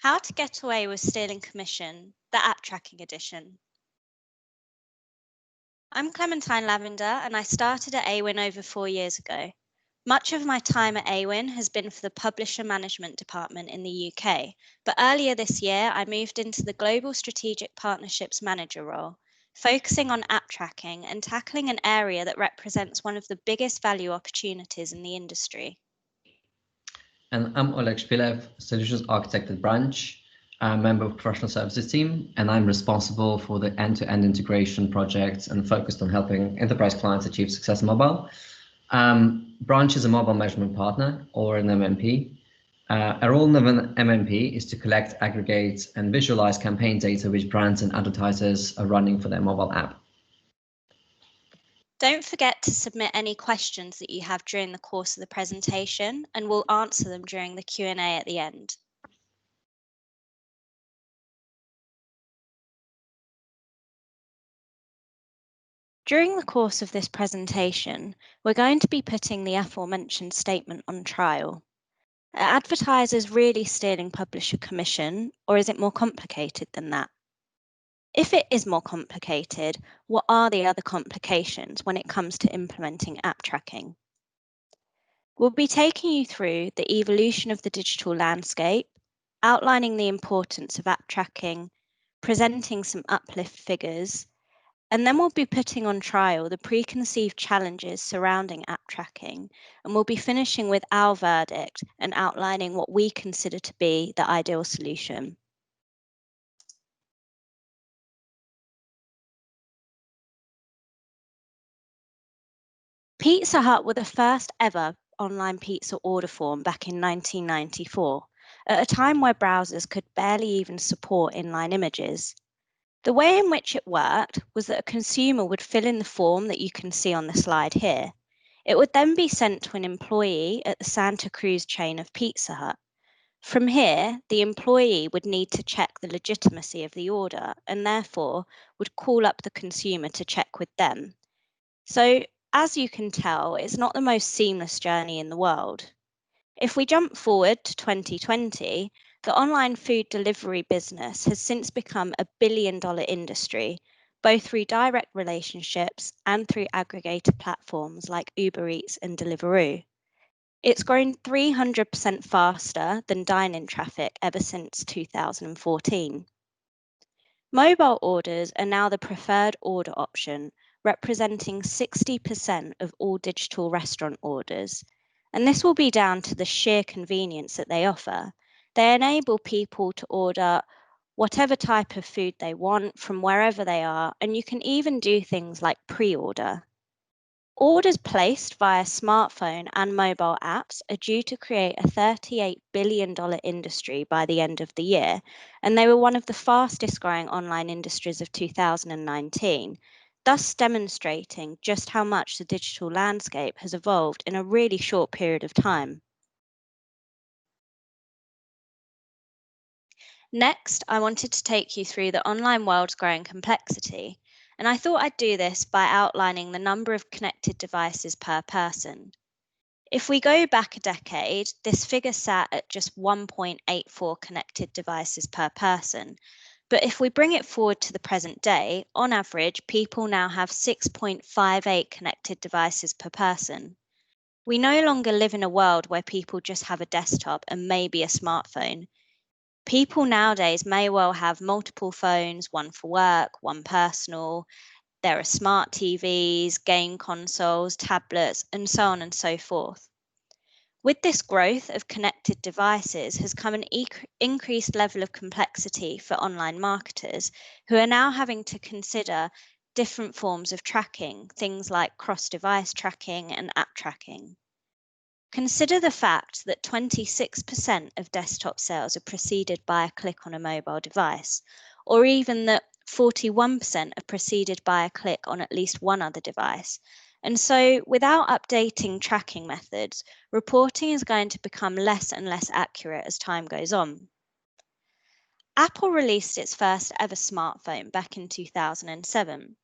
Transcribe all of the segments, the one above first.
How to Get Away with Stealing Commission, the App Tracking Edition. I'm Clementyne Lavender and I started at Awin over 4 years ago. Much of my time at Awin has been for the Publisher Management Department in the UK, but earlier this year I moved into the Global Strategic Partnerships Manager role, focusing on app tracking and tackling an area that represents one of the biggest value opportunities in the industry. And I'm Oleg Shpilev, Solutions Architect at Branch. I'm a member of Professional Services team, and I'm responsible for the end-to-end integration projects and focused on helping enterprise clients achieve success in mobile. Branch is a mobile measurement partner, or an MMP. A role of an MMP is to collect, aggregate, and visualize campaign data which brands and advertisers are running for their mobile app. Don't forget to submit any questions that you have during the course of the presentation, and we'll answer them during the Q&A at the end. During the course of this presentation, we're going to be putting the aforementioned statement on trial. Are advertisers really stealing publisher commission, or is it more complicated than that? If it is more complicated, what are the other complications when it comes to implementing app tracking? We'll be taking you through the evolution of the digital landscape, outlining the importance of app tracking, presenting some Uplift figures, and then we'll be putting on trial the preconceived challenges surrounding app tracking, and we'll be finishing with our verdict and outlining what we consider to be the ideal solution. Pizza Hut were the first ever online pizza order form back in 1994, at a time where browsers could barely even support inline images. The way in which it worked was that a consumer would fill in the form that you can see on the slide here. It would then be sent to an employee at the Santa Cruz chain of Pizza Hut. From here, the employee would need to check the legitimacy of the order and therefore would call up the consumer to check with them. So, as you can tell, it's not the most seamless journey in the world. If we jump forward to 2020, the online food delivery business has since become a billion-dollar industry, both through direct relationships and through aggregator platforms like Uber Eats and Deliveroo. It's grown 300% faster than dine-in traffic ever since 2014. Mobile orders are now the preferred order option, representing 60% of all digital restaurant orders. And this will be down to the sheer convenience that they offer. They enable people to order whatever type of food they want from wherever they are, and you can even do things like pre-order. Orders placed via smartphone and mobile apps are due to create a $38 billion industry by the end of the year, and they were one of the fastest growing online industries of 2019, thus demonstrating just how much the digital landscape has evolved in a really short period of time. Next, I wanted to take you through the online world's growing complexity, and I thought I'd do this by outlining the number of connected devices per person. If we go back a decade, this figure sat at just 1.84 connected devices per person. But if we bring it forward to the present day, on average, people now have 6.58 connected devices per person. We no longer live in a world where people just have a desktop and maybe a smartphone. People nowadays may well have multiple phones, one for work, one personal. There are smart TVs, game consoles, tablets, and so on and so forth. With this growth of connected devices has come an increased level of complexity for online marketers who are now having to consider different forms of tracking, things like cross-device tracking and app tracking. Consider the fact that 26% of desktop sales are preceded by a click on a mobile device, or even that 41% are preceded by a click on at least one other device. And so, without updating tracking methods, reporting is going to become less and less accurate as time goes on. Apple released its first ever smartphone back in 2007,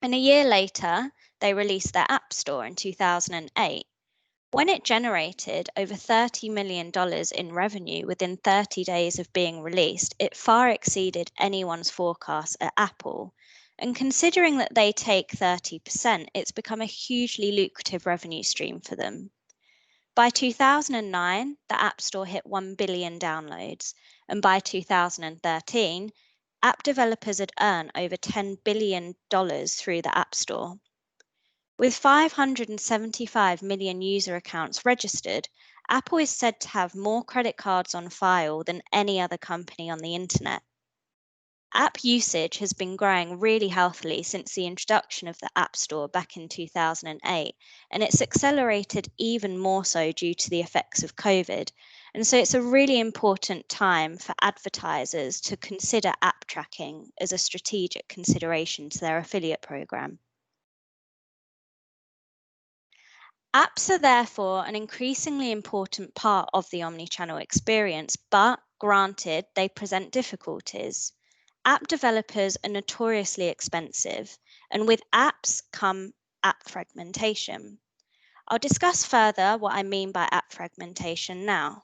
and a year later, they released their App Store in 2008. When it generated over $30 million in revenue within 30 days of being released, it far exceeded anyone's forecast at Apple. And considering that they take 30%, it's become a hugely lucrative revenue stream for them. By 2009, the App Store hit 1 billion downloads, and by 2013, app developers had earned over $10 billion through the App Store. With 575 million user accounts registered, Apple is said to have more credit cards on file than any other company on the internet. App usage has been growing really healthily since the introduction of the App Store back in 2008, and it's accelerated even more so due to the effects of COVID. And so it's a really important time for advertisers to consider app tracking as a strategic consideration to their affiliate program. Apps are therefore an increasingly important part of the omnichannel experience, but granted, they present difficulties. App developers are notoriously expensive, and with apps come app fragmentation. I'll discuss further what I mean by app fragmentation now.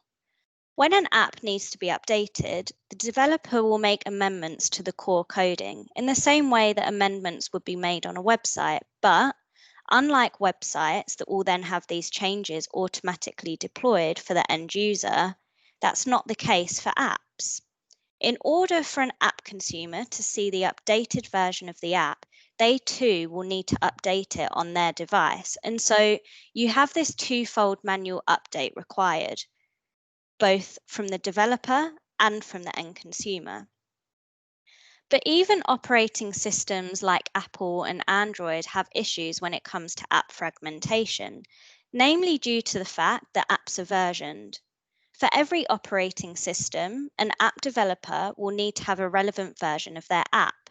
When an app needs to be updated, the developer will make amendments to the core coding in the same way that amendments would be made on a website, but unlike websites that will then have these changes automatically deployed for the end user, that's not the case for apps. In order for an app consumer to see the updated version of the app, they too will need to update it on their device. And so you have this twofold manual update required, both from the developer and from the end consumer. But even operating systems like Apple and Android have issues when it comes to app fragmentation, namely due to the fact that apps are versioned. For every operating system, an app developer will need to have a relevant version of their app.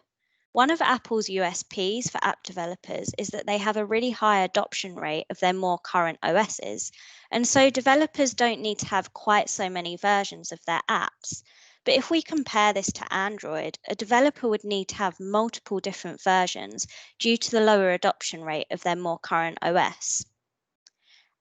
One of Apple's USPs for app developers is that they have a really high adoption rate of their more current OSs, and so developers don't need to have quite so many versions of their apps. But if we compare this to Android, a developer would need to have multiple different versions due to the lower adoption rate of their more current OS.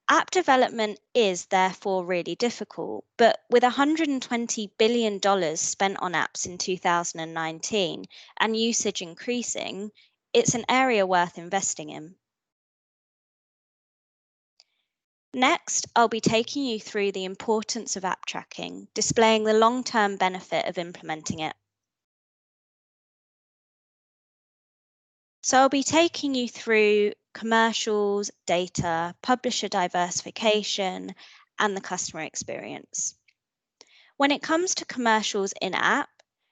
App development is therefore really difficult, but with $120 billion spent on apps in 2019 and usage increasing, it's an area worth investing in. Next, I'll be taking you through the importance of app tracking, displaying the long-term benefit of implementing it. So I'll be taking you through commercials, data, publisher diversification, and the customer experience. When it comes to commercials in-app,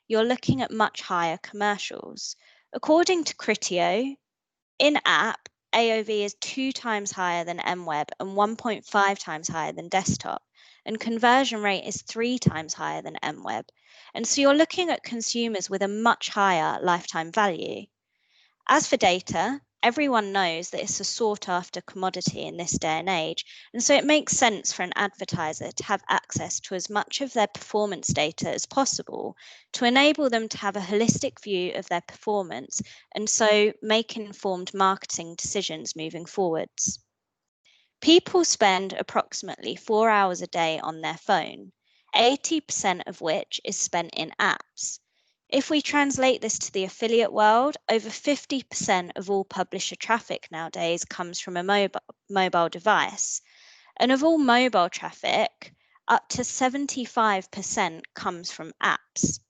you're looking at much higher commercials. According to Criteo, in-app, AOV is 2 times higher than mWeb and 1.5 times higher than desktop, and conversion rate is 3 times higher than mWeb. And so you're looking at consumers with a much higher lifetime value. As for data, everyone knows that it's a sought-after commodity in this day and age, and so it makes sense for an advertiser to have access to as much of their performance data as possible to enable them to have a holistic view of their performance and so make informed marketing decisions moving forwards. People spend approximately 4 hours a day on their phone, 80% of which is spent in apps. If we translate this to the affiliate world, over 50% of all publisher traffic nowadays comes from a mobile device. And of all mobile traffic, up to 75% comes from apps.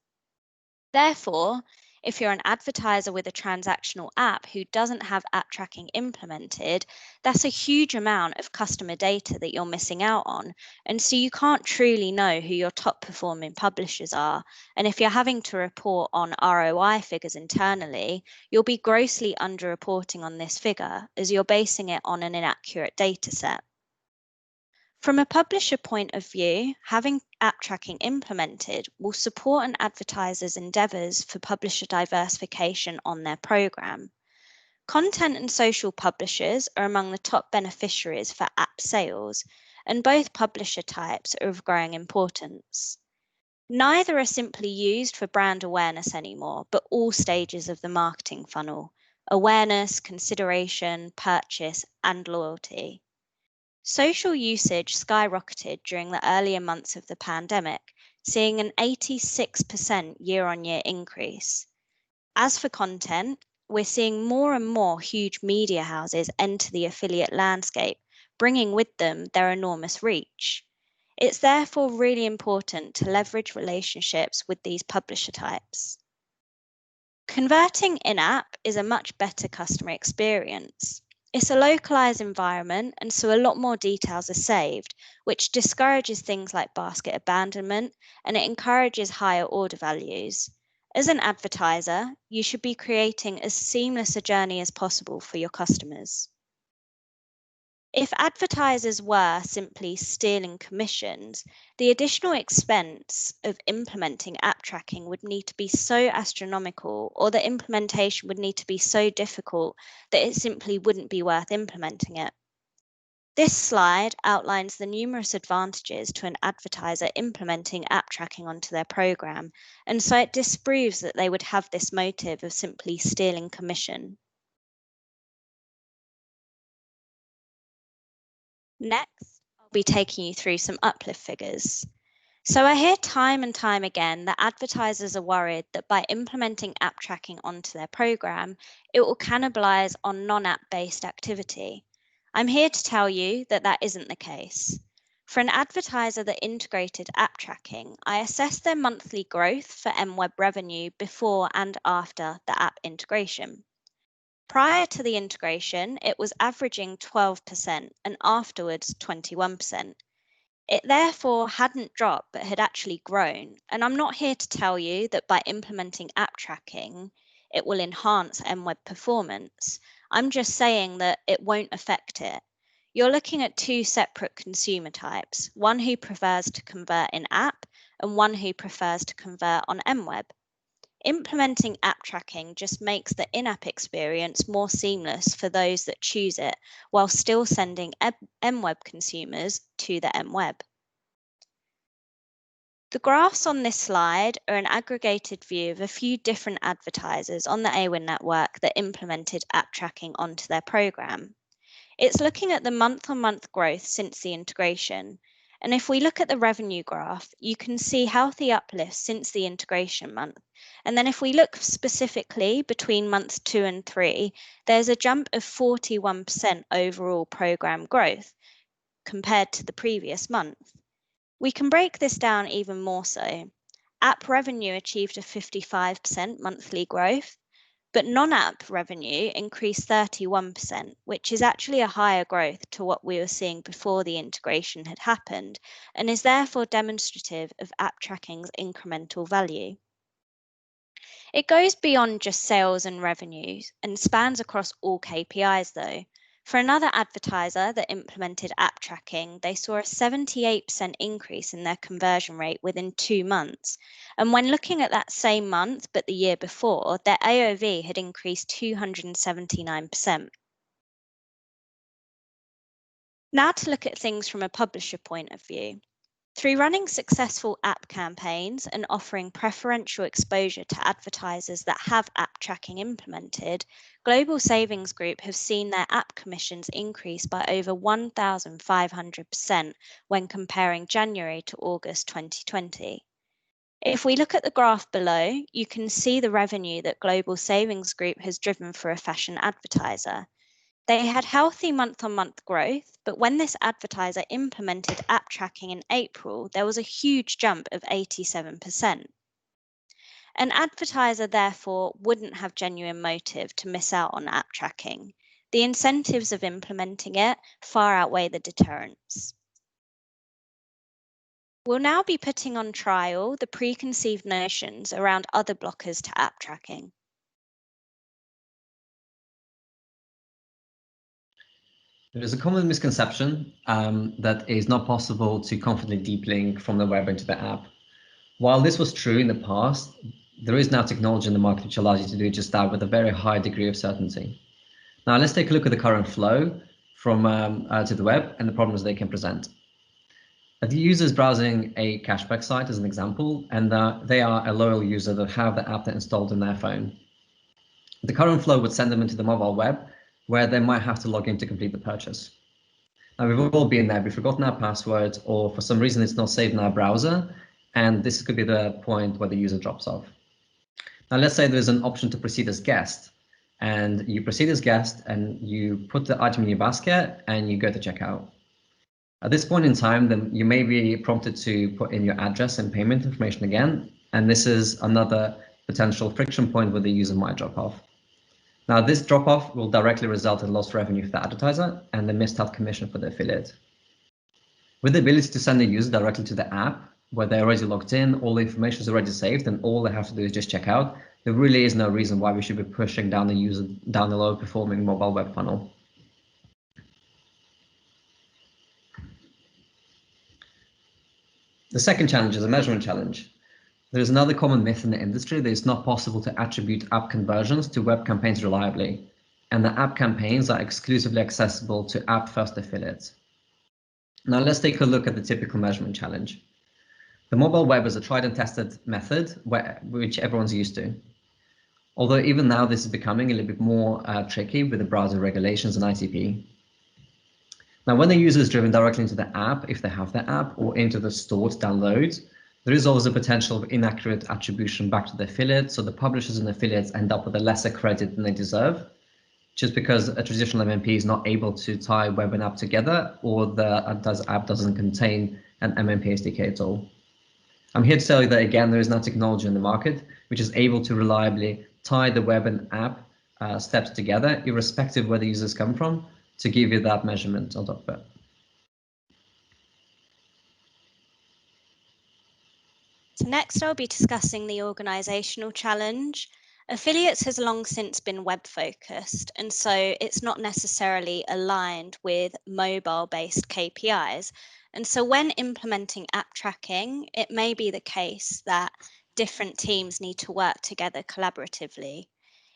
Therefore, if you're an advertiser with a transactional app who doesn't have app tracking implemented, that's a huge amount of customer data that you're missing out on. And so you can't truly know who your top performing publishers are. And if you're having to report on ROI figures internally, you'll be grossly underreporting on this figure as you're basing it on an inaccurate data set. From a publisher point of view, having app tracking implemented will support an advertiser's endeavors for publisher diversification on their program. Content and social publishers are among the top beneficiaries for app sales, and both publisher types are of growing importance. Neither are simply used for brand awareness anymore, but all stages of the marketing funnel: awareness, consideration, purchase, and loyalty. Social usage skyrocketed during the earlier months of the pandemic, seeing an 86% year-on-year increase. As for content, we're seeing more and more huge media houses enter the affiliate landscape, bringing with them their enormous reach. It's therefore really important to leverage relationships with these publisher types. Converting in-app is a much better customer experience. It's a localized environment, and so a lot more details are saved, which discourages things like basket abandonment, and it encourages higher order values. As an advertiser, you should be creating as seamless a journey as possible for your customers. If advertisers were simply stealing commissions, the additional expense of implementing app tracking would need to be so astronomical, or the implementation would need to be so difficult that it simply wouldn't be worth implementing it. This slide outlines the numerous advantages to an advertiser implementing app tracking onto their program, and so it disproves that they would have this motive of simply stealing commission. Next, I'll be taking you through some uplift figures. So I hear time and time again that advertisers are worried that by implementing app tracking onto their program, it will cannibalize on non-app based activity. I'm here to tell you that that isn't the case. For an advertiser that integrated app tracking, I assessed their monthly growth for MWeb revenue before and after the app integration. Prior to the integration, it was averaging 12% and afterwards 21%. It therefore hadn't dropped but had actually grown. And I'm not here to tell you that by implementing app tracking, it will enhance MWeb performance. I'm just saying that it won't affect it. You're looking at two separate consumer types, one who prefers to convert in app and one who prefers to convert on MWeb. Implementing app tracking just makes the in-app experience more seamless for those that choose it, while still sending MWeb consumers to the MWeb. The graphs on this slide are an aggregated view of a few different advertisers on the Awin network that implemented app tracking onto their program. It's looking at the month-on-month growth since the integration. And if we look at the revenue graph, you can see healthy uplift since the integration month. And then if we look specifically between months 2 and 3, there's a jump of 41% overall program growth compared to the previous month. We can break this down even more so. App revenue achieved a 55% monthly growth, but non-app revenue increased 31%, which is actually a higher growth to what we were seeing before the integration had happened, and is therefore demonstrative of app tracking's incremental value. It goes beyond just sales and revenues and spans across all KPIs though. For another advertiser that implemented app tracking, they saw a 78% increase in their conversion rate within 2 months. And when looking at that same month, but the year before, their AOV had increased 279%. Now to look at things from a publisher point of view. Through running successful app campaigns and offering preferential exposure to advertisers that have app tracking implemented, Global Savings Group have seen their app commissions increase by over 1,500% when comparing January to August 2020. If we look at the graph below, you can see the revenue that Global Savings Group has driven for a fashion advertiser. They had healthy month-on-month growth, but when this advertiser implemented app tracking in April, there was a huge jump of 87%. An advertiser, therefore, wouldn't have genuine motive to miss out on app tracking. The incentives of implementing it far outweigh the deterrents. We'll now be putting on trial the preconceived notions around other blockers to app tracking. There is a common misconception that it is not possible to confidently deep link from the web into the app. While this was true in the past, there is now technology in the market which allows you to do just that with a very high degree of certainty. Now let's take a look at the current flow from to the web and the problems they can present. The user is browsing a cashback site as an example, and they are a loyal user that have the app installed in their phone. The current flow would send them into the mobile web, where they might have to log in to complete the purchase. Now, we've all been there. We've forgotten our password, or for some reason it's not saved in our browser, and this could be the point where the user drops off. Now, let's say there's an option to proceed as guest, and you proceed as guest, and you put the item in your basket, and you go to checkout. At this point in time, then you may be prompted to put in your address and payment information again, and this is another potential friction point where the user might drop off. Now, this drop-off will directly result in lost revenue for the advertiser and the missed out commission for the affiliate. With the ability to send the user directly to the app, where they're already logged in, all the information is already saved, and all they have to do is just check out, there really is no reason why we should be pushing down the user down the low-performing mobile web funnel. The second challenge is a measurement challenge. There's another common myth in the industry that it's not possible to attribute app conversions to web campaigns reliably, and the app campaigns are exclusively accessible to app-first affiliates. Now let's take a look at the typical measurement challenge. The mobile web is a tried and tested method which everyone's used to. Although even now this is becoming a little bit more tricky with the browser regulations and ICP. Now when the user is driven directly into the app, if they have the app, or into the store to download, there is always a potential of inaccurate attribution back to the affiliate, so the publishers and affiliates end up with a lesser credit than they deserve, just because a traditional MMP is not able to tie web and app together, or the app doesn't contain an MMP SDK at all. I'm here to tell you that, again, there is now technology in the market which is able to reliably tie the web and app steps together, irrespective of where the users come from, to give you that measurement on top of it. So next I'll be discussing the organisational challenge. Affiliates has long since been web focused, and so it's not necessarily aligned with mobile-based KPIs. And so when implementing app tracking, it may be the case that different teams need to work together collaboratively.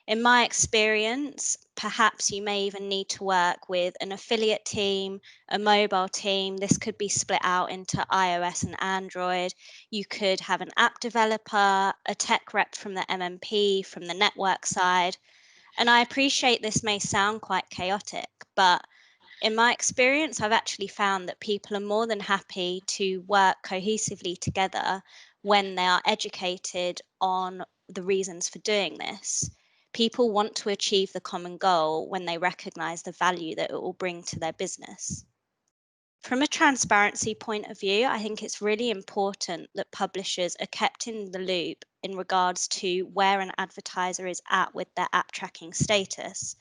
In my experience, perhaps you may even need to work with an affiliate team, a mobile team. This could be split out into iOS and Android. You could have an app developer, a tech rep from the MMP, from the network side. And I appreciate this may sound quite chaotic, but in my experience, I've actually found that people are more than happy to work cohesively together when they are educated on the reasons for doing this. People want to achieve the common goal when they recognize the value that it will bring to their business. From a transparency point of view, I think it's really important that publishers are kept in the loop in regards to where an advertiser is at with their app tracking status.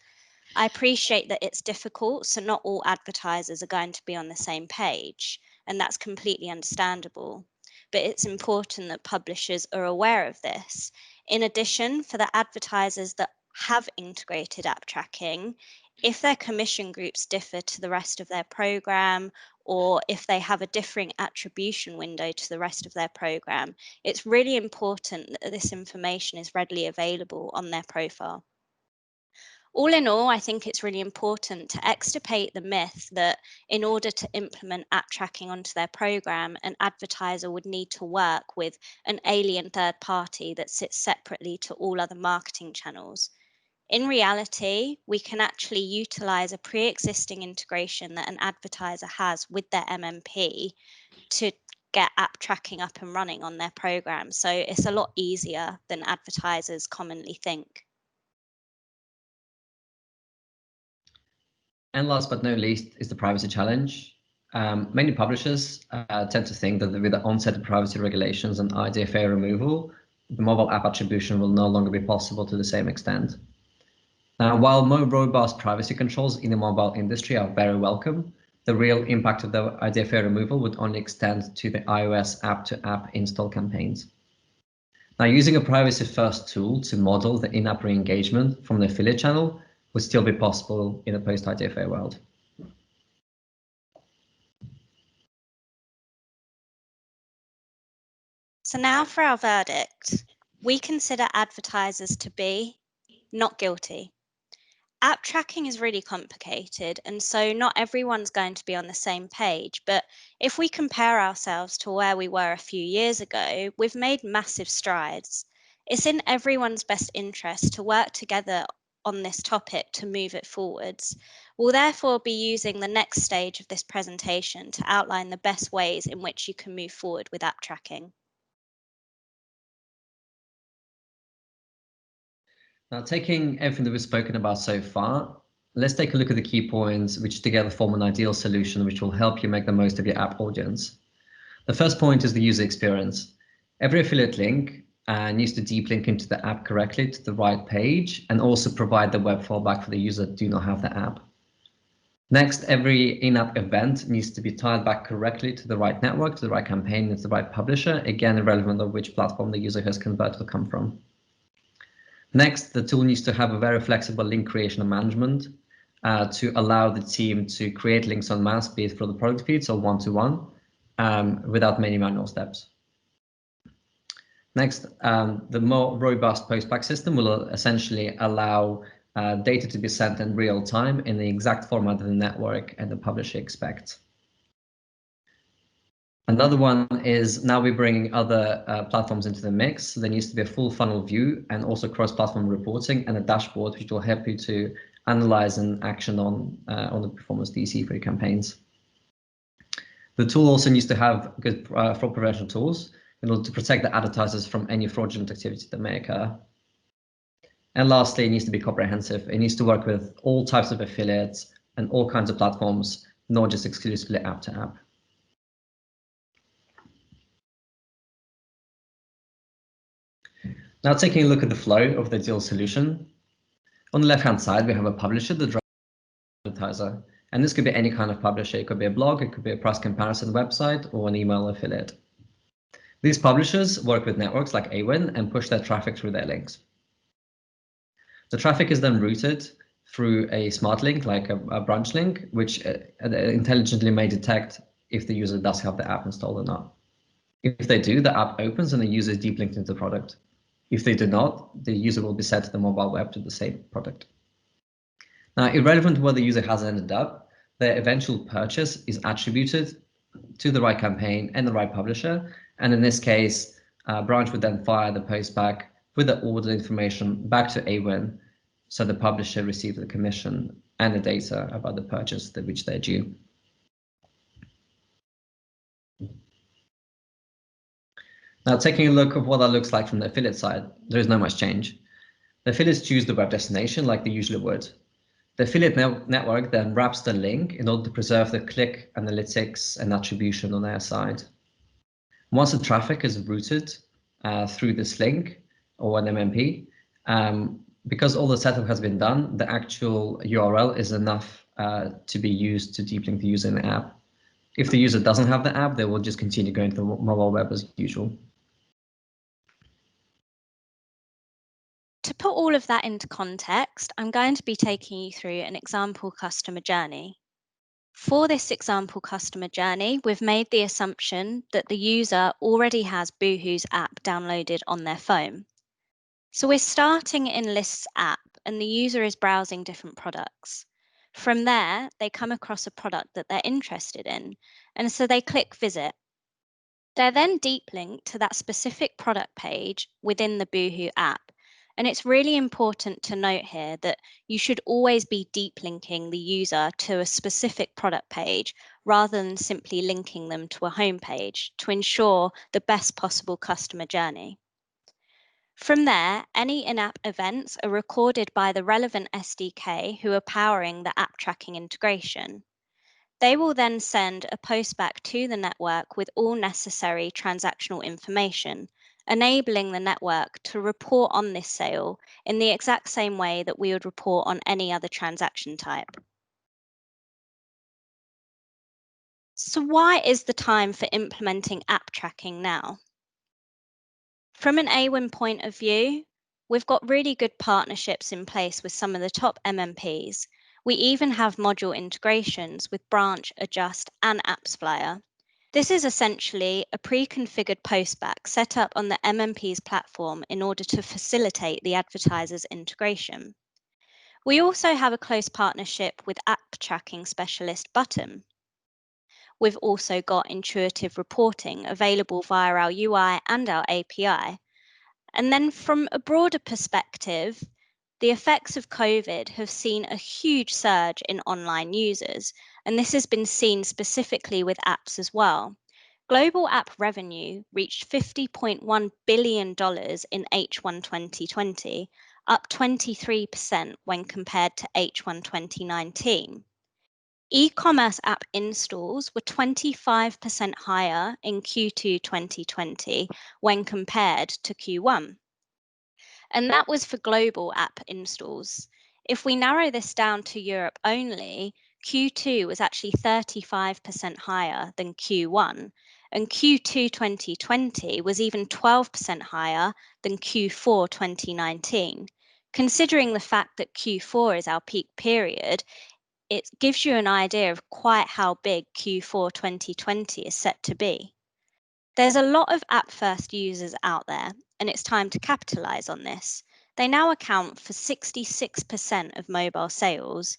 I appreciate that it's difficult, so not all advertisers are going to be on the same page, and that's completely understandable. But it's important that publishers are aware of this. In addition, for the advertisers that have integrated app tracking, if their commission groups differ to the rest of their program, or if they have a differing attribution window to the rest of their program, it's really important that this information is readily available on their profile. All in all, I think it's really important to extirpate the myth that in order to implement app tracking onto their program, an advertiser would need to work with an alien third party that sits separately to all other marketing channels. In reality, we can actually utilize a pre-existing integration that an advertiser has with their MMP to get app tracking up and running on their program. So it's a lot easier than advertisers commonly think. And last but not least is the privacy challenge. Many publishers tend to think that with the onset of privacy regulations and IDFA removal, the mobile app attribution will no longer be possible to the same extent. Now, while more robust privacy controls in the mobile industry are very welcome, the real impact of the IDFA removal would only extend to the iOS app-to-app install campaigns. Now, using a privacy-first tool to model the in-app re-engagement from the affiliate channel would still be possible in a post-IDFA world. So now for our verdict. We consider advertisers to be not guilty. App tracking is really complicated, and so not everyone's going to be on the same page. But if we compare ourselves to where we were a few years ago, we've made massive strides. It's in everyone's best interest to work together on this topic to move it forwards. We'll therefore be using the next stage of this presentation to outline the best ways in which you can move forward with app tracking. Now, taking everything that we've spoken about so far, let's take a look at the key points which together form an ideal solution which will help you make the most of your app audience. The first point is the user experience. Every affiliate link needs to deep link into the app correctly to the right page and also provide the web fallback for the user that do not have the app. Next, every in-app event needs to be tied back correctly to the right network, to the right campaign, and to the right publisher, again, irrelevant of which platform the user has converted or come from. Next, the tool needs to have a very flexible link creation and management to allow the team to create links en masse, be it for the product feeds or one-to-one, without many manual steps. Next, the more robust postback system will essentially allow data to be sent in real time in the exact format that the network and the publisher expect. Another one is now we're bringing other platforms into the mix. So there needs to be a full funnel view and also cross-platform reporting and a dashboard which will help you to analyze and action on the performance DC for your campaigns. The tool also needs to have good fraud prevention tools in order to protect the advertisers from any fraudulent activity that may occur. And lastly, it needs to be comprehensive. It needs to work with all types of affiliates and all kinds of platforms, not just exclusively app to app. Now, taking a look at the flow of the ideal solution. On the left-hand side, we have a publisher, the advertiser. And this could be any kind of publisher. It could be a blog, it could be a price comparison website, or an email affiliate. These publishers work with networks like Awin and push their traffic through their links. The traffic is then routed through a smart link, like a branch link, which intelligently may detect if the user does have the app installed or not. If they do, the app opens and the user is deep linked into the product. If they do not, the user will be sent to the mobile web to the same product. Now, irrelevant where the user has ended up, their eventual purchase is attributed to the right campaign and the right publisher. And in this case, Branch would then fire the post back with the order information back to Awin, so the publisher receives the commission and the data about the purchase which they're due. Now, taking a look at what that looks like from the affiliate side, there is not much change. The affiliates choose the web destination like they usually would. The affiliate network then wraps the link in order to preserve the click analytics and attribution on their side. Once the traffic is routed through this link or an MMP, because all the setup has been done, the actual URL is enough to be used to deep link the user in the app. If the user doesn't have the app, they will just continue going to the mobile web as usual. To put all of that into context, I'm going to be taking you through an example customer journey. For this example customer journey, we've made the assumption that the user already has Boohoo's app downloaded on their phone. So we're starting in Lists app and the user is browsing different products. From there, they come across a product that they're interested in, and so they click visit. They're then deep linked to that specific product page within the Boohoo app. And it's really important to note here that you should always be deep linking the user to a specific product page rather than simply linking them to a home page to ensure the best possible customer journey. From there, any in-app events are recorded by the relevant SDK who are powering the app tracking integration. They will then send a post back to the network with all necessary transactional information, enabling the network to report on this sale in the exact same way that we would report on any other transaction type. So why is the time for implementing app tracking now? From an Awin point of view, we've got really good partnerships in place with some of the top MMPs. We even have module integrations with Branch, Adjust, and AppsFlyer. This is essentially a pre-configured postback set up on the MMP's platform in order to facilitate the advertiser's integration. We also have a close partnership with app tracking specialist Button. We've also got intuitive reporting available via our UI and our API. And then from a broader perspective, The effects of COVID have seen a huge surge in online users, and this has been seen specifically with apps as well. Global app revenue reached $50.1 billion in H1 2020, up 23% when compared to H1 2019. E-commerce app installs were 25% higher in Q2 2020 when compared to Q1. And that was for global app installs. If we narrow this down to Europe only, Q2 was actually 35% higher than Q1, and Q2 2020 was even 12% higher than Q4 2019. Considering the fact that Q4 is our peak period, it gives you an idea of quite how big Q4 2020 is set to be. There's a lot of app-first users out there, and it's time to capitalize on this. They now account for 66% of mobile sales.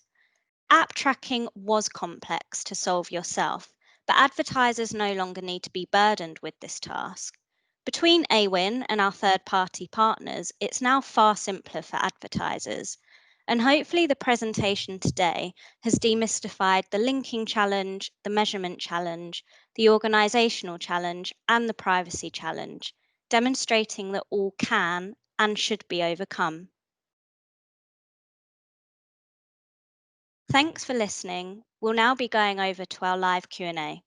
App tracking was complex to solve yourself, but advertisers no longer need to be burdened with this task. Between Awin and our third-party partners, it's now far simpler for advertisers. And hopefully the presentation today has demystified the linking challenge, the measurement challenge, the organisational challenge, and the privacy challenge, demonstrating that all can and should be overcome. Thanks for listening. We'll now be going over to our live Q&A.